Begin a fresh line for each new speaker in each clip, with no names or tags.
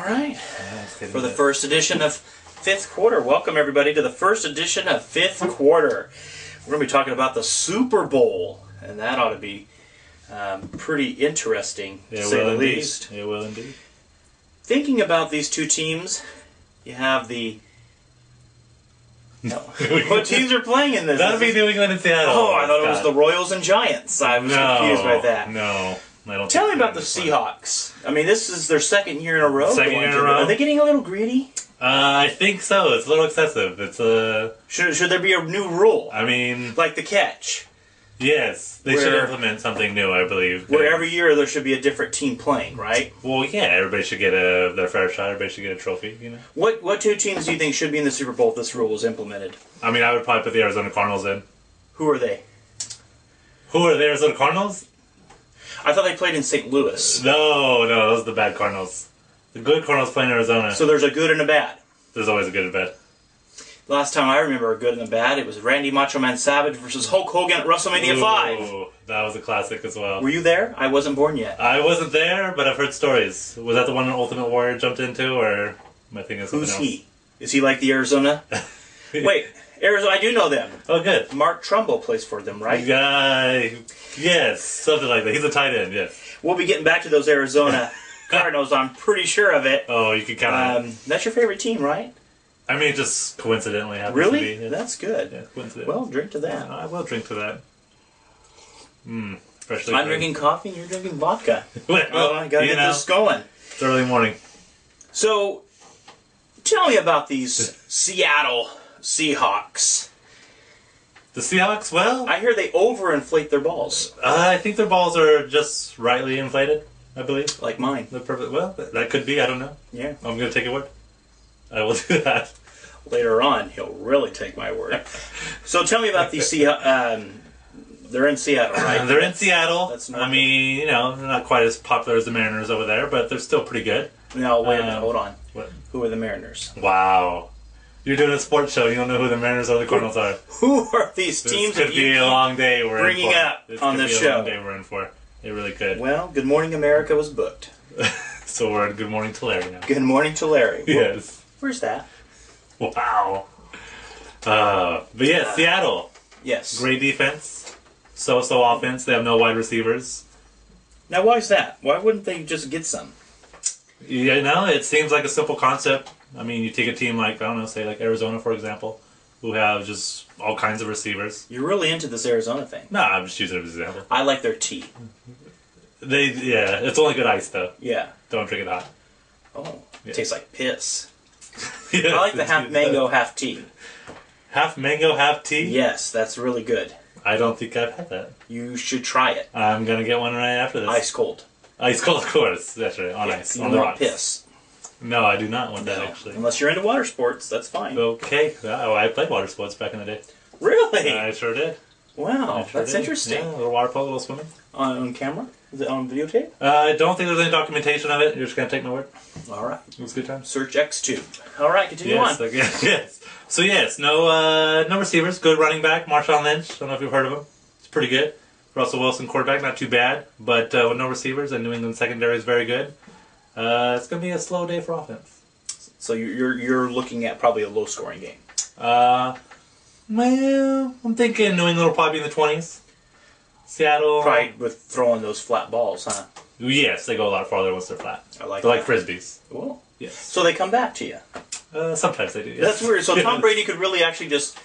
All right. For the first edition of Fifth Quarter. Welcome, everybody, to the first edition of Fifth Quarter. We're going to be talking about the Super Bowl, and that ought to be pretty interesting, to say the least.
It will indeed.
Thinking about these two teams, you have the... No. What teams are playing in this?
That'd be New England and Seattle.
Oh, I thought it was the Royals and Giants. I was confused by that.
No. I don't
Tell me about the Seahawks. I mean, this is their second year in a row.
Second year in a row?
Are they getting a little greedy?
I think so. It's a little excessive. It's a...
Should there be a new rule?
I mean...
Like the catch.
Yes. They should implement something new, I believe.
Where every year there should be a different team playing, right?
Well, yeah. Everybody should get their fair shot. Everybody should get a trophy, you know?
What two teams do you think should be in the Super Bowl if this rule was implemented?
I mean, I would probably put the Arizona Cardinals in.
Who are they?
Who are the Arizona Cardinals?
I thought they played in St. Louis.
No, those are the bad Cardinals. The good Cardinals play in Arizona.
So there's a good and a bad.
There's always a good and a bad.
The last time I remember a good and a bad, it was Randy Macho Man Savage versus Hulk Hogan at WrestleMania 5.
Ooh, that was a classic as well.
Were you there? I wasn't born yet.
I wasn't there, but I've heard stories. Was that the one Ultimate Warrior jumped into, or am I thinking of something else?
Who's he? Is he like the Arizona? Wait, Arizona, I do know them.
Oh, good.
Mark Trumbo plays for them, right?
Yes, something like that. He's a tight end, yes.
We'll be getting back to those Arizona Cardinals, I'm pretty sure of it.
Oh, you can count on it.
That's your favorite team, right?
I mean, it just coincidentally happens
really?
to be.
Yeah. That's good.
Yeah, coincidentally.
Well, drink to that.
I will drink to that. Freshly
I'm drinking coffee and you're drinking vodka.
Well,
I gotta get this going.
It's early morning.
So, tell me about these Seattle Seahawks.
The Seahawks, well...
I hear they overinflate their balls.
I think their balls are just rightly inflated, I believe.
Like mine.
They're perfect. Well, that could be, I don't know.
Yeah.
I'm going to take your word. I will do that.
Later on, he'll really take my word. So tell me about these Seahawks. They're in Seattle, right?
They're in Seattle.
That's
I mean, you know, they're not quite as popular as the Mariners over there, but they're still pretty good.
No, wait a minute. Hold on.
What?
Who are the Mariners?
Wow. You're doing a sports show. You don't know who the Mariners or the Cardinals are.
Who are these teams
This could be a long day we're in for.
Bringing up on this show.
This could be a long day we're in for. It really could.
Well, Good Morning America was booked.
So we're at Good Morning to Larry now.
Good Morning to Larry.
Yes.
Where's that?
Wow. But yeah, Seattle.
Yes.
Great defense. So-so offense. They have no wide receivers.
Now, why is that? Why wouldn't they just get some?
You know, it seems like a simple concept. I mean, you take a team like, I don't know, say like Arizona, for example, who have just all kinds of receivers.
You're really into this Arizona thing.
No, I'm just using it as an example.
I like their tea.
Yeah, it's only good ice, though.
Yeah.
Don't drink it hot.
Oh, it tastes like piss.
Yes,
I like the half mango, half tea.
Half mango, half tea?
Yes, that's really good.
I don't think I've had that.
You should try it.
I'm going to get one right after this.
Ice cold.
Ice cold, of course. That's right, on ice.
You
on the
want
rocks.
piss.
No, I do not want that,
No.
actually.
Unless you're into water sports, that's fine.
Okay. Oh, I played water sports back in the day.
Really?
I sure did.
Wow, that's interesting.
Yeah, a little water polo, a little swimming.
On camera? Is it on videotape?
I don't think there's any documentation of it. You're just going to take my word.
All right.
It was a good time.
Search XTube. All right, continue on.
Yes. So, yes, no receivers. Good running back, Marshawn Lynch. I don't know if you've heard of him. It's pretty good. Russell Wilson, quarterback, not too bad. But with no receivers, and New England secondary is very good. It's going to be a slow day for offense.
So you're looking at probably a low-scoring game.
Well, I'm thinking New England will probably be in the 20s. Seattle...
Probably with throwing those flat balls, huh?
Yes, they go a lot farther once they're flat.
I like
They're
that.
like Frisbees.
Cool.
Yes.
So they come back to you.
Sometimes they do, yes.
That's weird. So Tom Brady could really actually just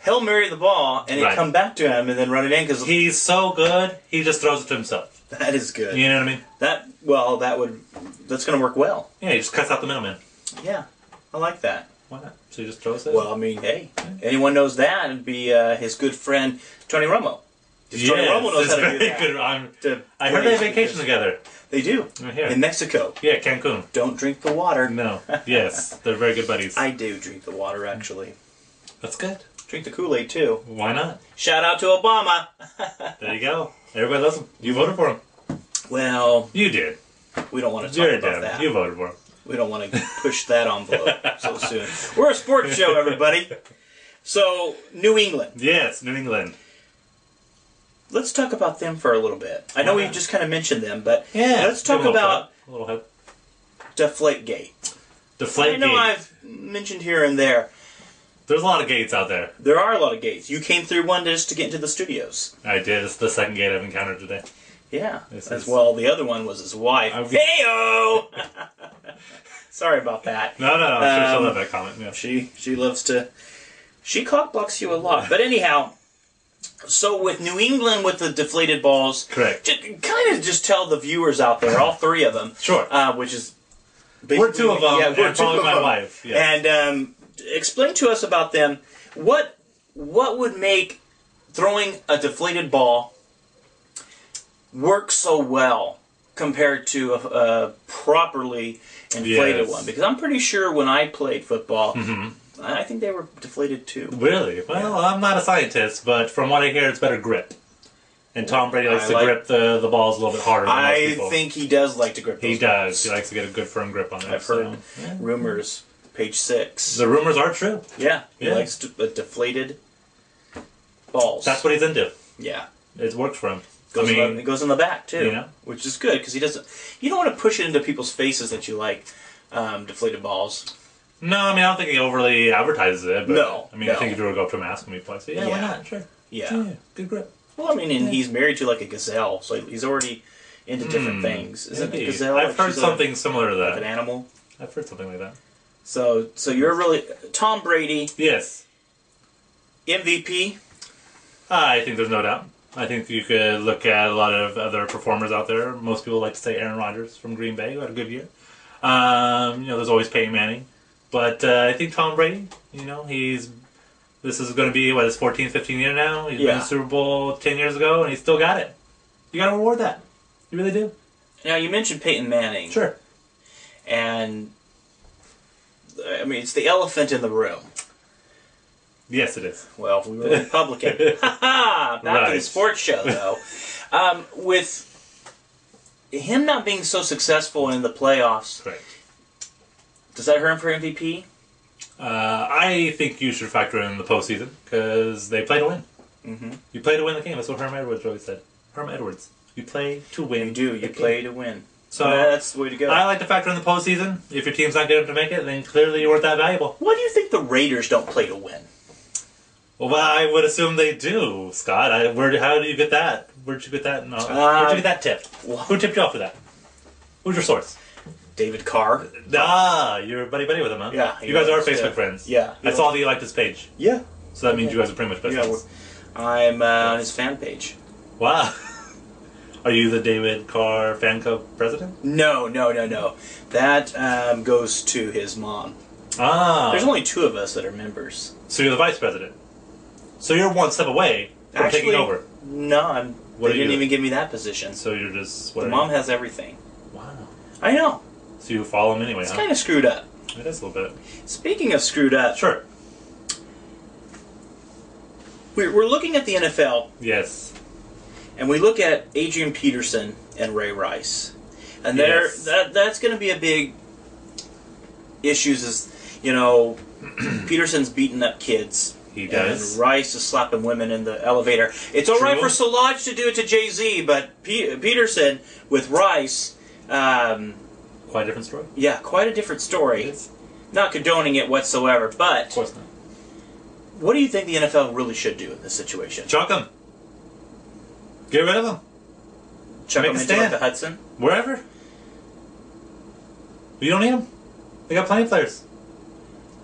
Hail Mary the ball and it come back to him and then run it in because
he's so good, he just throws it to himself.
That is good.
You know what I mean?
That's going to work well.
Yeah, he just cuts out the middleman.
Yeah, I like that.
Why not? So he just throws it?
Well, I mean, hey, anyone knows that, it'd be his good friend Tony Romo.
Yes,
Tony Romo knows how to do that.
Good. I heard they vacation together.
They do.
Here.
In Mexico.
Yeah, Cancun.
Don't drink the water.
No. Yes, they're very good buddies.
I do drink the water, actually.
That's good.
Drink the Kool-Aid, too.
Why not?
Shout out to Obama.
There you go. Everybody loves him. You voted for him.
Well...
You did.
We don't want to talk about that.
You voted for him.
We don't want to push that envelope so soon. We're a sports show, everybody. So, New England.
Yes, New England.
Let's talk about them for a little bit. I know we just kind of mentioned them, but
yeah,
let's talk about...
A little help.
Deflategate.
Deflategate.
I know I've mentioned here and there.
There's a lot of gates out there.
There are a lot of gates. You came through one just to get into the studios.
I did. It's the second gate I've encountered today.
Yeah. As well, the other one was his wife. Hey-o! Sorry about that.
No. I'm sure she'll love that comment. Yeah.
She loves to... She cockblocks you a lot. But anyhow, so with New England with the deflated balls...
Correct.
Kind of just tell the viewers out there, all three of them...
Sure.
Which is...
We're two of them,
yeah, we're
and
two
probably
of
my
them.
wife. Yes.
And explain to us about them. What would make throwing a deflated ball work so well compared to a properly inflated one? Because I'm pretty sure when I played football, I think they were deflated too.
Really? Well, I'm not a scientist, but from what I hear, it's better grip. And Tom Brady likes to grip the balls a little bit harder than most people.
I think he does like to grip those
He does.
balls.
He likes to get a good firm grip on it.
I've heard rumors, page 6.
The rumors are true.
Yeah, he likes deflated balls.
That's what he's into.
Yeah.
It works for him.
It goes in the back, too.
Yeah.
Which is good, because he doesn't... You don't want to push it into people's faces that you like deflated balls.
No, I don't think he overly advertises it. But,
No.
I think if you were to go up to him and ask him, he'd probably say, why not? Sure.
Yeah.
Good grip.
Well, and he's married to, like, a gazelle, so he's already into different things. Isn't it a gazelle?
I've heard something similar to that.
Like an animal?
I've heard something like that.
So you're really... Tom Brady...
Yes.
MVP?
I think there's no doubt. I think you could look at a lot of other performers out there. Most people like to say Aaron Rodgers from Green Bay, who had a good year. There's always Peyton Manning. But I think Tom Brady, this is going to be, his 14th, 15th year now? He's been in the Super Bowl 10 years ago, and he's still got it. You got to reward that. You really do.
Now, you mentioned Peyton Manning.
Sure.
And, it's the elephant in the room.
Yes, it is.
Well, if we were Republican. Back to the sports show, though. With him not being so successful in the playoffs,
correct.
Does that hurt him for MVP?
I think you should factor in the postseason, because they play to win. Mm-hmm. You play to win the game. That's what Herm Edwards always said. Herm Edwards. You play to win.
You do. You play to win.
So
that's the way to go.
I like to factor in the postseason. If your team's not good enough to make it, then clearly you weren't that valuable.
Why do you think the Raiders don't play to win?
Well, I would assume they do, Scott. How do you get that? Where'd you get that? No. Where'd you get that tip? Who tipped you off for that? Who's your source?
David Carr.
You're buddy-buddy with him, huh?
Yeah.
You guys are Facebook friends.
Yeah.
I saw that you liked his page.
Yeah.
So that means you guys are pretty much best friends.
I'm on his fan page.
Wow. Are you the David Carr fan club president?
No. That goes to his mom. There's only 2 of us that are members.
So you're the vice president. So you're one step away from taking over.
No, they didn't even give me that position.
So you're just...
The mom has everything.
Wow.
I know.
So you follow him anyway,
It's kind of screwed up.
It is a little bit.
Speaking of screwed up...
Sure.
We're looking at the NFL.
Yes.
And we look at Adrian Peterson and Ray Rice. And that's going to be a big issues is, Peterson's beating up kids.
He does.
And Rice is slapping women in the elevator. It's all right for Solange to do it to Jay-Z, but Peterson with Rice...
quite a different story.
Yeah, quite a different story. Not condoning it whatsoever, but...
Of course not.
What do you think the NFL really should do in this situation?
Chuck him. Get rid of him.
Chuck him into the Hudson?
Wherever. You don't need him. They got plenty of players.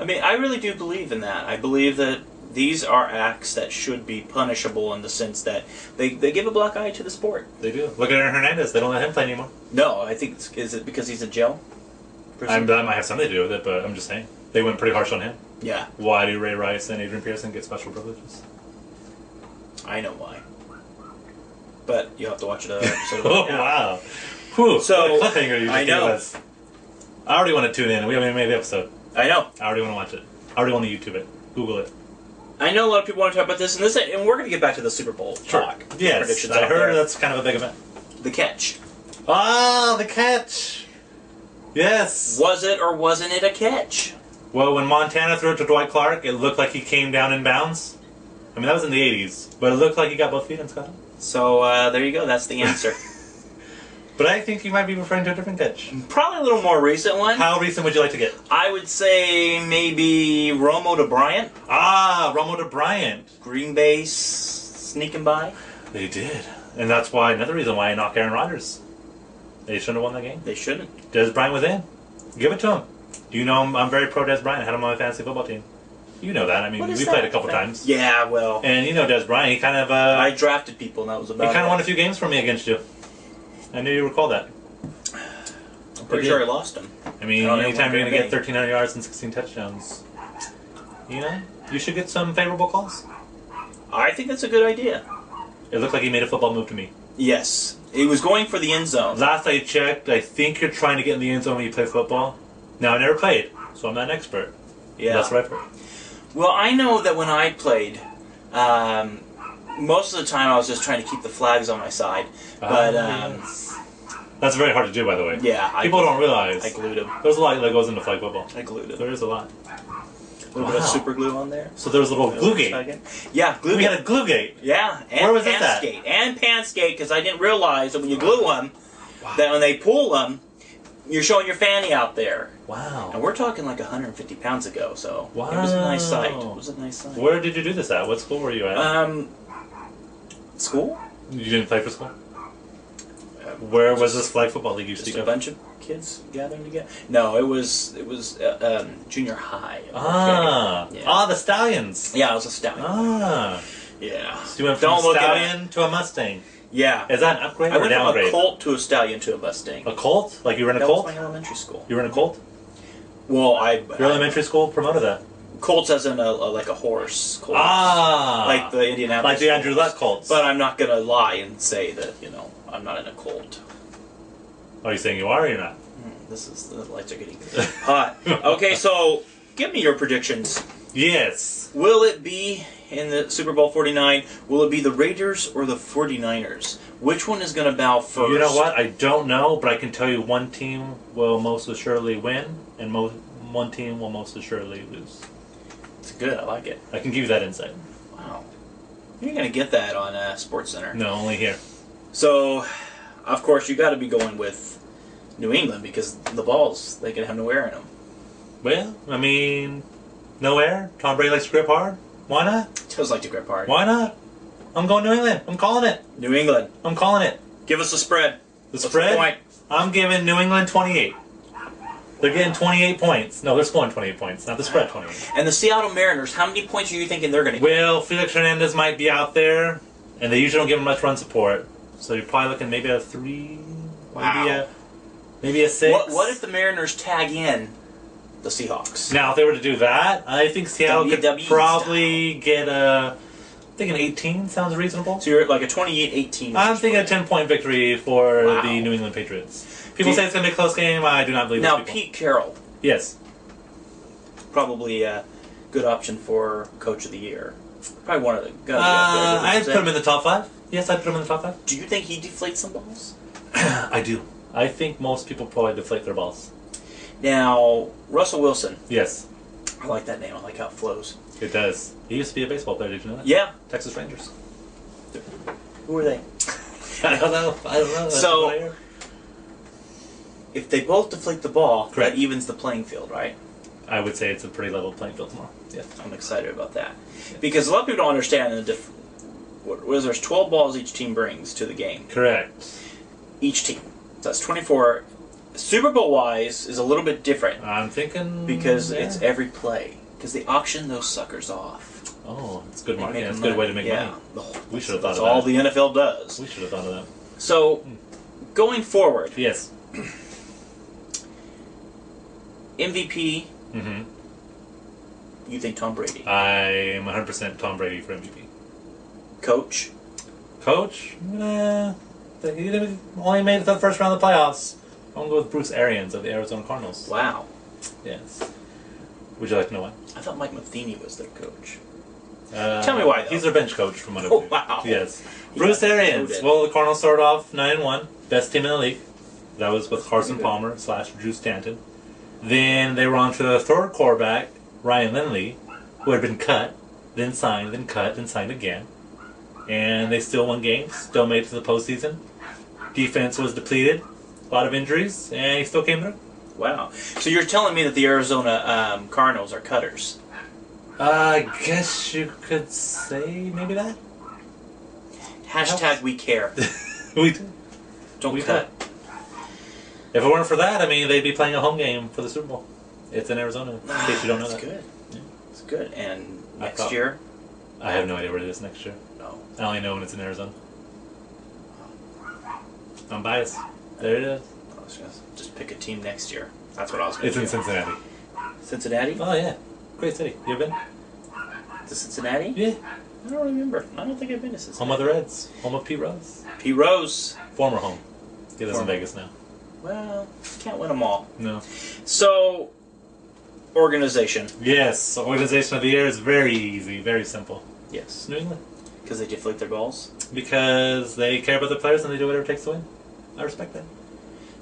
I really do believe in that. I believe that these are acts that should be punishable in the sense that they give a black eye to the sport.
They do. Look at Aaron Hernandez. They don't let him play anymore.
No, I think is it because he's in jail?
That might have something to do with it, but I'm just saying. They went pretty harsh on him.
Yeah.
Why do Ray Rice and Adrian Peterson get special privileges?
I know why. But you'll have to watch it.
Wow. Whew,
so,
what a cliffhanger you just gave us. I already want to tune in. We haven't even made the episode.
I know.
I already want to watch it. I already want to YouTube it. Google it.
I know a lot of people want to talk about this, and we're going to get back to the Super Bowl talk.
Yes,
predictions
I heard that's kind of a big event.
The catch.
The catch. Yes.
Was it or wasn't it a catch?
Well, when Montana threw it to Dwight Clark, it looked like he came down in bounds. That was in the 80s, but it looked like he got both feet in, Scott.
So, there you go. That's the answer.
But I think you might be referring to a different catch.
Probably a little more recent one.
How recent would you like to get?
I would say maybe Romo to Bryant.
Ah, Romo to Bryant.
Green Bay sneaking by.
They did. And that's why another reason why I knock Aaron Rodgers. They shouldn't have won that game.
They shouldn't.
Des Bryant was in. Give it to him. You know I'm very pro Des Bryant. I had him on my fantasy football team. You know that. I mean, we played a couple times.
Yeah, well.
And you know Des Bryant. He kind of...
I drafted people, and that was about it.
He kind of won a few games for me against you. I knew you recall that.
I'm pretty sure I lost him.
I mean, anytime you're going to get 1,300 yards and 16 touchdowns, you know, you should get some favorable calls.
I think that's a good idea.
It looked like he made a football move to me.
Yes. He was going for the end zone.
Last I checked, I think you're trying to get in the end zone when you play football. Now, I never played, so I'm not an expert.
Yeah.
That's what I've heard.
Well, I know that when I played, most of the time I was just trying to keep the flags on my side. But
that's very hard to do, by the way.
Yeah.
People don't realize.
I glued them.
There's a lot that goes into flag football.
I glued them.
There is a lot.
A little bit of super glue on there.
So there was a little glue gate.
Yeah, glue
We
gate.
had a glue gate.
Yeah, and
where was this
pants
at?
gate. And pants gate, because I didn't realize that when you glue them, that when they pull them, you're showing your fanny out there.
Wow.
And we're talking like 150 pounds ago, so
wow.
it was a nice sight. It was a nice sight.
Where did you do this at? What school were you at?
School?
You didn't play for school? Where was this flag football league you speak
Just a
of?
bunch of kids gathering together. No, it was junior high.
Yeah. The Stallions.
Yeah, it was a stallion. Yeah.
So you went from a Stallion to a Mustang.
Yeah.
Is that an upgrade
I
or a
went from
downgrade?
a Colt to a Stallion to a Mustang.
A Colt? Like you were in a Colt?
That was my elementary school.
You were in a Colt?
Well,
Your elementary school promoted that.
Colts as in like a horse. Colt.
Like
the Indianapolis.
Like the Andrew Luck Colts.
But I'm not going to lie and say that, I'm not in a Colt.
Are you saying you are or you're not?
The lights are getting hot. Okay, so give me your predictions.
Yes.
Will it be in the Super Bowl 49? Will it be the Raiders or the 49ers? Which one is going to bow first?
You know what? I don't know, but I can tell you one team will most assuredly win, and one team will most assuredly lose.
It's good. I like it.
I can give you that insight.
Wow. You're going to get that on SportsCenter.
No, only here.
So, of course, you got to be going with New England because the balls, they can have no air in them.
Well, I mean, no air. Tom Brady likes to grip hard. Why not?
Does like to grip hard.
Why not? I'm going New England. I'm calling it.
New England.
I'm calling it.
Give us a spread.
The spread? I'm giving New England 28. They're getting 28 points. No, they're scoring 28 points, not the spread 28.
And the Seattle Mariners, how many points are you thinking they're going to get?
Well, Felix Hernandez might be out there, and they usually don't give him much run support. So you're probably looking maybe a 3, maybe a 6.
What if the Mariners tag in the Seahawks?
Now, if they were to do that, I think Seattle could probably get I think an 18 sounds reasonable.
So you're at like a 28-18.
I'm thinking a 10-point victory for the New England Patriots. People say it's going to be a close game. I do not believe
now,
those people.
Pete Carroll.
Yes.
Probably a good option for Coach of the Year. Probably one of the...
I'd put him in the top 5. Yes, I'd put him in the top 5.
Do you think he deflates some balls?
I do. I think most people probably deflate their balls.
Now, Russell Wilson.
Yes.
I like that name. I like how it flows.
It does. He used to be a baseball player. Did you know that?
Yeah.
Texas Rangers.
Who are they?
I don't know. That's
so, if they both deflate the ball,
correct,
that evens the playing field, right?
I would say it's a pretty level playing field tomorrow. Yes.
I'm excited about that. Because a lot of people don't understand there's 12 balls each team brings to the game.
Correct.
Each team. So that's 24. Super Bowl-wise is a little bit different.
I'm thinking...
Because it's every play. Because they auction those suckers off.
Oh, it's good marketing. It's a good way to make money. We should have thought of that. That's
all the NFL does.
We should have thought of that.
So, going forward...
Yes.
MVP...
Mm-hmm.
You think Tom Brady?
I am 100% Tom Brady for MVP.
Coach?
Coach? He only made it to the first round of the playoffs. I'm going to go with Bruce Arians of the Arizona Cardinals.
Wow.
Yes. Would you like to know why?
I thought Mike Matheny was their coach.
Tell me why, though. He's their bench coach from what I believe.
Wow.
Yes. Bruce Arians. Well, the Cardinals started off 9-1. Best team in the league. That was with Carson Palmer / Drew Stanton. Then they were on to the third quarterback, Ryan Lindley, who had been cut, then signed, then cut, then signed again. And they still won games, still made it to the postseason. Defense was depleted. A lot of injuries, and he still came through.
Wow. So you're telling me that the Arizona Cardinals are cutters?
I guess you could say maybe that.
Hashtag we care.
We do.
Don't cut.
If it weren't for that, I mean, they'd be playing a home game for the Super Bowl. It's in Arizona, in case you don't know that.
That's good.
Yeah.
It's good. And next year?
I have no idea where it is next year.
No.
I only know when it's in Arizona. I'm biased. There it is.
I was going to just pick a team next year. That's what I was going to do.
It's in Cincinnati.
Cincinnati?
Oh, yeah. Great city. You ever been?
To Cincinnati?
Yeah.
I don't remember. I don't think I've been to Cincinnati.
Home of the Reds. Home of Pete Rose.
Pete Rose.
Former home. He lives in Vegas now.
Well, can't win them all.
No.
So, organization.
Yes. Organization of the year is very easy. Very simple.
Yes.
New England.
Because they deflate their goals?
Because they care about their players and they do whatever it takes to win. I respect that.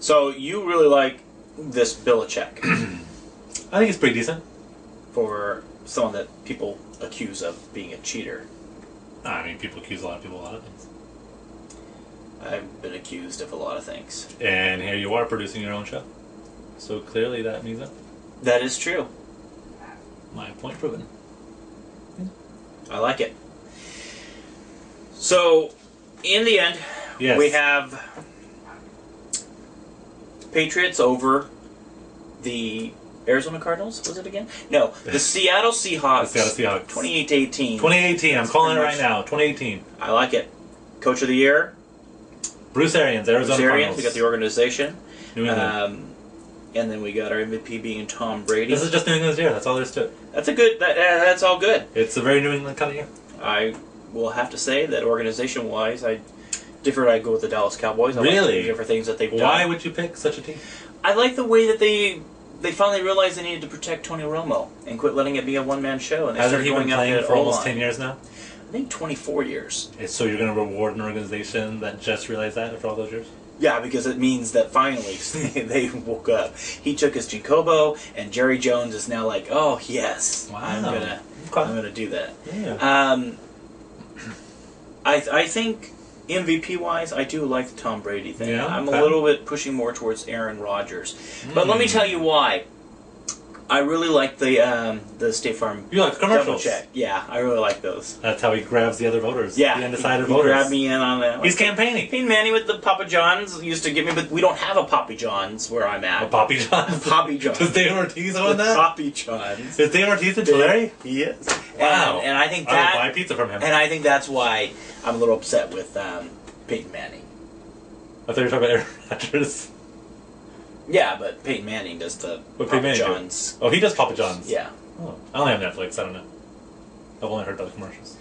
So, you really like this Belichick?
I think it's pretty decent.
For someone that people accuse of being a cheater.
I mean, people accuse a lot of people of a lot of things.
I've been accused of a lot of things.
And here you are producing your own show. So clearly that means that.
That is true.
My point proven.
I like it. So, in the end,
yes.
we have Patriots over the Arizona Cardinals, was it again? No, the Seattle Seahawks.
The Seattle Seahawks.
28-18.
2018, I'm calling it right now. 2018.
I like it. Coach of the Year?
Bruce Arians, Arizona Cardinals.
We got the organization.
New England.
And then we got our MVP being Tom Brady.
This is just New England's year. That's all there is to it.
That's a good. That's all good.
It's a very New England kind of year.
I will have to say that organization-wise, I go with the Dallas Cowboys. I
Really?
like the different things that they've done.
Why would you pick such a team?
I like the way that they finally realized they needed to protect Tony Romo and quit letting it be a one-man show. And they
Hasn't
started
he been
going out
playing
there
for almost 10 years now?
I think 24 years.
So you're going to reward an organization that just realized that after all those years?
Yeah, because it means that finally they woke up. He took his Jacobo, and Jerry Jones is now like, oh yes,
wow.
I'm gonna do that.
Yeah.
I think MVP wise, I do like the Tom Brady thing.
Yeah,
I'm a little bit pushing more towards Aaron Rodgers, but let me tell you why. I really like the State Farm.
You like the commercials?
Double check. Yeah, I really like those.
That's how he grabs the other voters.
Yeah,
the undecided
he
voters.
grabbed me in on that.
He's campaigning.
Peyton Manning with the Papa John's used to give me, but we don't have a Poppy John's where I'm at.
A Poppy John's?
Poppy John's.
Does Dave Ortiz own that?
Poppy John's.
Is Dave Ortiz in Tulare?
He is.
Wow.
And I think
I
that.
would buy pizza from him.
And I think that's why I'm a little upset with Peyton Manning.
I thought you were talking about Aaron Rodgers.
Yeah, but Peyton Manning does the
What
Papa
Peyton Manning
John's.
do? Oh, he does Papa John's.
Yeah.
Oh, I only have Netflix. I don't know. I've only heard about the commercials.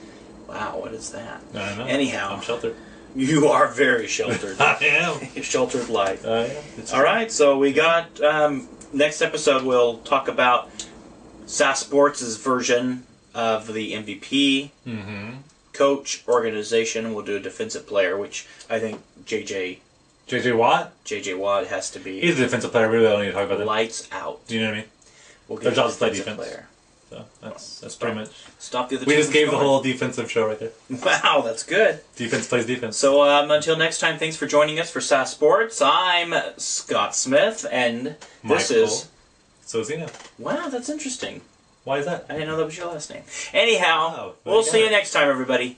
Wow, what is that?
I don't know.
Anyhow.
I'm sheltered.
You are very sheltered.
I am.
Sheltered life.
I am.
All right, so we got next episode. We'll talk about SAS Sports' version of the MVP, coach, organization. We'll do a defensive player, which I think JJ Watt has to be.
He's a defensive player. We really don't need to talk about that.
Lights out.
Do you know what I mean?
We'll
Their
get
job is to play
defensive
defense.
player.
So that's pretty much.
Stop the other.
We
team
just
from
gave the
scoring.
whole defensive show right there.
Wow, that's good.
Defense plays defense.
So until next time, thanks for joining us for SAS Sports. I'm Scott Smith, and this is
Sozino.
Wow, that's interesting.
Why is that?
I didn't know that was your last name. Anyhow,
Wow,
we'll see you next time, everybody.